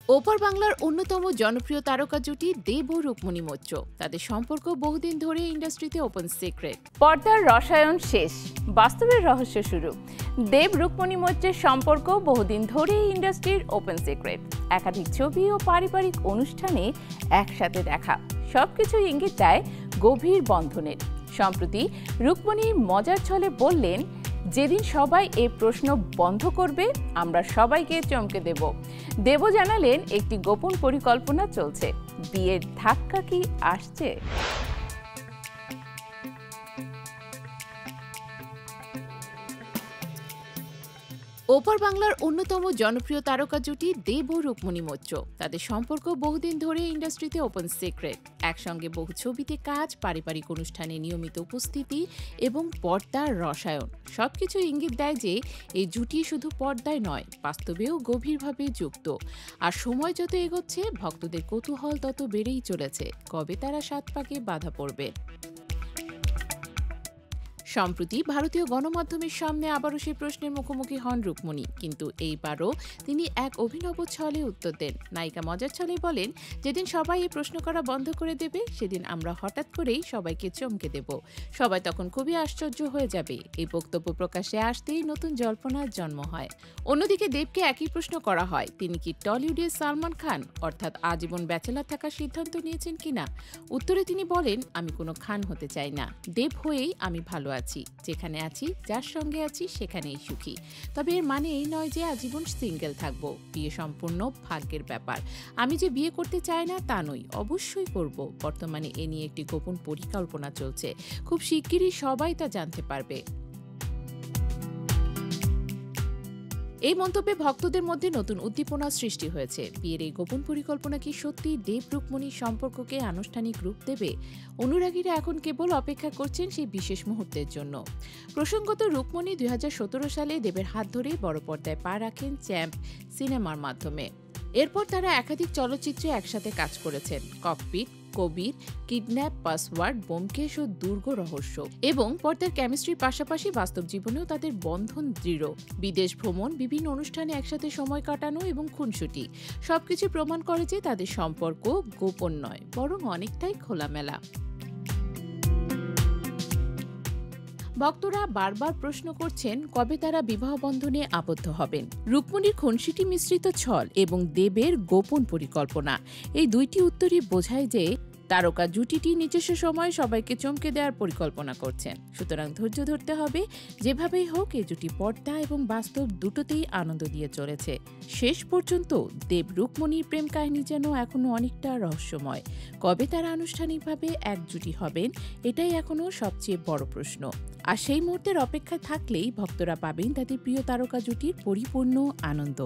ওপার বাংলার অন্যতম জনপ্রিয় তারকা জুটি দেব ও রুক্মিণী মৈত্র। তাদের সম্পর্ক বহুদিন ধরে ইন্ডাস্ট্রিতে ওপেন সিক্রেট। পর্দার রসায়ন শেষ, বাস্তবের রহস্য শুরু। দেব রুক্মিণী মৈত্রের সম্পর্ক বহুদিন ধরেই ইন্ডাস্ট্রির ওপেন সিক্রেট। একাধিক ছবি ও পারিবারিক অনুষ্ঠানে একসাথে দেখা, সবকিছু ইঙ্গিত দেয় গভীর বন্ধনের। সম্প্রতি রুক্মিণী মজার ছলে বললেন, যেদিন সবাই এই প্রশ্ন বন্ধ করবে আমরা সবাইকে চমকে দেব। দেব জানালেন, একটি গোপন পরিকল্পনা চলছে। বিয়ের ধাক্কা কি আসছে? ওপার বাংলার অন্যতম জনপ্রিয় তারকা জুটি দেব ও রুক্মিণী মৈত্র। তাদের সম্পর্ক বহুদিন ধরে ইন্ডাস্ট্রিতে ওপেন সিক্রেট। একসঙ্গে বহু ছবিতে কাজ, পারিবারিক অনুষ্ঠানে নিয়মিত উপস্থিতি এবং পর্দার রসায়ন, সবকিছু ইঙ্গিত দেয় যে এই জুটি শুধু পর্দায় নয়, বাস্তবেও গভীরভাবে যুক্ত। আর সময় যত এগোচ্ছে, ভক্তদের কৌতূহল তত বেড়েই চলেছে কবে তারা সাত পাকে বাধা পড়বে। সম্প্রতি ভারতীয় গণমাধ্যমের সামনে আবারও সেই প্রশ্নের মুখোমুখি হন রুক্মিণী, কিন্তু এইবারও তিনি এক অভিনব ছলে উত্তর দেন। নায়িকা মজার ছলে বলেন, যেদিন সবাই এই প্রশ্ন করা বন্ধ করে দেবে সেদিন আমরা হঠাৎ করেই সবাইকে চমকে দেব। সবাই তখন খুবই আশ্চর্য হয়ে যাবে। এই বক্তব্য প্রকাশ্যে আসতেই নতুন জল্পনার জন্ম হয়। অন্যদিকে দেবকে একই প্রশ্ন করা হয়, তিনি কি টলিউডের সালমান খান অর্থাৎ আজীবন ব্যাচেলার থাকার সিদ্ধান্ত নিয়েছেন কিনা। উত্তরে তিনি বলেন, আমি কোনো খান হতে চাই না, দেব হয়েই আমি ভালো আছি। যেখানে আছি, যার সঙ্গে আছি সেখানেই সুখী। তবে এর মানে এই নয় যে আজীবন সিঙ্গেল থাকবো। বিয়ে সম্পূর্ণ ভাগ্যের ব্যাপার। আমি যে বিয়ে করতে চাই না তা নই, অবশ্যই করব। বর্তমানে এ নিয়ে একটি গোপন পরিকল্পনা চলছে, খুব শিগগিরই সবাই তা জানতে পারবে। এই মন্তব্যে ভক্তদের মধ্যে নতুন উদ্দীপনা সৃষ্টি হয়েছে। বিয়ের এই গোপন পরিকল্পনা কি সত্যি দেব রুক্মিণীর সম্পর্ককে আনুষ্ঠানিক রূপ দেবে? অনুরাগীরা এখন কেবল অপেক্ষা করছেন সেই বিশেষ মুহূর্তের জন্য। প্রসঙ্গত, রুক্মিণী 2017 সালে দেবের হাত ধরে বড় পর্দায় পা রাখেন চ্যাম্প সিনেমার মাধ্যমে। এরপর তারা একাধিক চলচ্চিত্রে একসাথে কাজ করেছেন, ককপিট, কবির, কিডন্যাপ, পাসওয়ার্ড, ব্যোমকেশ ও দুর্গ রহস্য। এবং পর্দার কেমিস্ট্রির পাশাপাশি বাস্তব জীবনেও তাদের বন্ধন দৃঢ়। বিদেশ ভ্রমণ, বিভিন্ন অনুষ্ঠানে একসাথে সময় কাটানো এবং খুনসুটি, সবকিছু প্রমাণ করে যে তাদের সম্পর্ক গোপন নয়, বরং অনেকটাই খোলামেলা। ভক্তরা বারবার প্রশ্ন করছেন কবে তারা বিবাহ বন্ধনে আবদ্ধ হবেন। রুক্মিণীর খুনসুটি মিশ্রিত ছল এবং দেবের গোপন পরিকল্পনা, এই দুইটি উত্তরই বোঝায় যে তারকা জুটিটি নিজস্ব সময়ে সবাইকে চমকে দেওয়ার পরিকল্পনা করছেন। সুতরাং ধৈর্য ধরতে হবে। যেভাবেই হোক, এই জুটি পর্দা এবং বাস্তব দুটোতেই আনন্দ দিয়ে চলেছে। শেষ পর্যন্ত দেব রুক্মিণীর প্রেম কাহিনী যেন এখনো অনেকটা রহস্যময়। কবে তারা আনুষ্ঠানিকভাবে এক জুটি হবেন, এটাই এখনো সবচেয়ে বড় প্রশ্ন। আর সেই মুহূর্তের অপেক্ষায় থাকলেই ভক্তরা পাবেন তাদের প্রিয় তারকা জুটির পরিপূর্ণ আনন্দ।